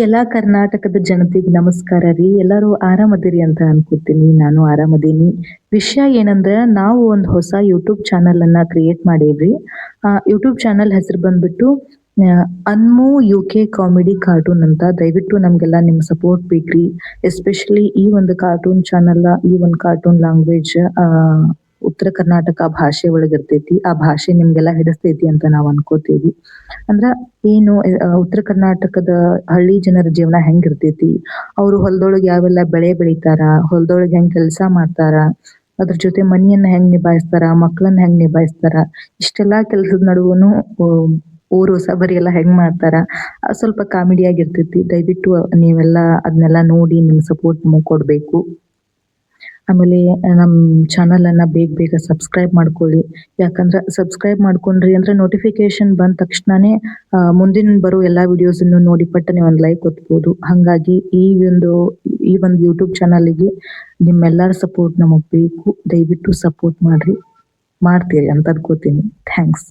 ಎಲ್ಲಾ ಕರ್ನಾಟಕದ ಜನತೆಗೆ ನಮಸ್ಕಾರ ರೀ. ಎಲ್ಲರೂ ಆರಾಮದಿರಿ ಅಂತ ಅನ್ಕೋತೀನಿ. ನಾನು ಆರಾಮದೀನಿ. ವಿಷಯ ಏನಂದ್ರ ನಾವು ಒಂದು ಹೊಸ ಯೂಟ್ಯೂಬ್ ಚಾನಲ್ ಅನ್ನ ಕ್ರಿಯೇಟ್ ಮಾಡೇವ್ರಿ. ಯೂಟ್ಯೂಬ್ ಚಾನಲ್ ಹೆಸರು ಬಂದ್ಬಿಟ್ಟು ಅನ್ಮು ಯುಕೆ ಕಾಮಿಡಿ ಕಾರ್ಟೂನ್ ಅಂತ. ದಯವಿಟ್ಟು ನಮ್ಗೆಲ್ಲಾ ನಿಮ್ ಸಪೋರ್ಟ್ ಬೇಕ್ರಿ. ಎಸ್ಪೆಷಲಿ ಈ ಒಂದು ಕಾರ್ಟೂನ್ ಚಾನಲ್, ಈ ಒಂದು ಕಾರ್ಟೂನ್ ಲ್ಯಾಂಗ್ವೇಜ್ ಉತ್ತರ ಕರ್ನಾಟಕ ಭಾಷೆ ಒಳಗ್ ಇರ್ತೈತಿ. ಆ ಭಾಷೆ ನಿಮ್ಗೆಲ್ಲಾ ಹಿಡಿಸ್ತೈತಿ ಅಂತ ನಾವ್ ಅನ್ಕೋತೀವಿ. ಅಂದ್ರ ಏನು ಉತ್ತರ ಕರ್ನಾಟಕದ ಹಳ್ಳಿ ಜನರ ಜೀವನ ಹೆಂಗಿರ್ತೈತಿ, ಅವ್ರು ಹೊಲದೊಳಗ್ ಯಾವೆಲ್ಲ ಬೆಳೆ ಬೆಳಿತಾರ, ಹೊಲದೊಳಗ್ ಹೆಂಗ್ ಕೆಲ್ಸ ಮಾಡ್ತಾರ, ಅದ್ರ ಜೊತೆ ಮನಿಯನ್ನ ಹೆಂಗ್ ನಿಭಾಯಿಸ್ತಾರ, ಮಕ್ಕಳನ್ನ ಹೆಂಗ್ ನಿಭಾಯಿಸ್ತಾರ, ಇಷ್ಟೆಲ್ಲಾ ಕೆಲ್ಸದ ನಡುವನು ಊರು ಸಬರಿ ಎಲ್ಲ ಹೆಂಗ್ ಮಾಡ್ತಾರ, ಸ್ವಲ್ಪ ಕಾಮಿಡಿ ಆಗಿರ್ತೈತಿ. ದಯವಿಟ್ಟು ನೀವೆಲ್ಲ ಅದನ್ನೆಲ್ಲ ನೋಡಿ ನಿಮ್ ಸಪೋರ್ಟ್ ನಮಗ್ ಕೊಡ್ಬೇಕು. ಆಮೇಲೆ ನಮ್ ಚಾನಲ್ ಅನ್ನ ಬೇಗ ಸಬ್ಸ್ಕ್ರೈಬ್ ಮಾಡ್ಕೊಳ್ಳಿ. ಯಾಕಂದ್ರ ಸಬ್ಸ್ಕ್ರೈಬ್ ಮಾಡ್ಕೊಂಡ್ರಿ ಅಂದ್ರೆ ನೋಟಿಫಿಕೇಶನ್ ಬಂದ ತಕ್ಷಣನೇ ಮುಂದಿನ ಬರೋ ಎಲ್ಲಾ ವಿಡಿಯೋಸ್ ಅನ್ನು ನೋಡಿ ಪಟ್ಟನೆ ಒಂದ್ ಲೈಕ್ ಒತ್ಬೋದು. ಹಂಗಾಗಿ ಈ ಒಂದು ಯೂಟ್ಯೂಬ್ ಚಾನಲ್ಗೆ ನಿಮ್ಮೆಲ್ಲರ ಸಪೋರ್ಟ್ ನಮಗ್ ಬೇಕು. ದಯವಿಟ್ಟು ಸಪೋರ್ಟ್ ಮಾಡ್ತೀರಿ ಅಂತ ಅನ್ಕೋತೀನಿ. ಥ್ಯಾಂಕ್ಸ್.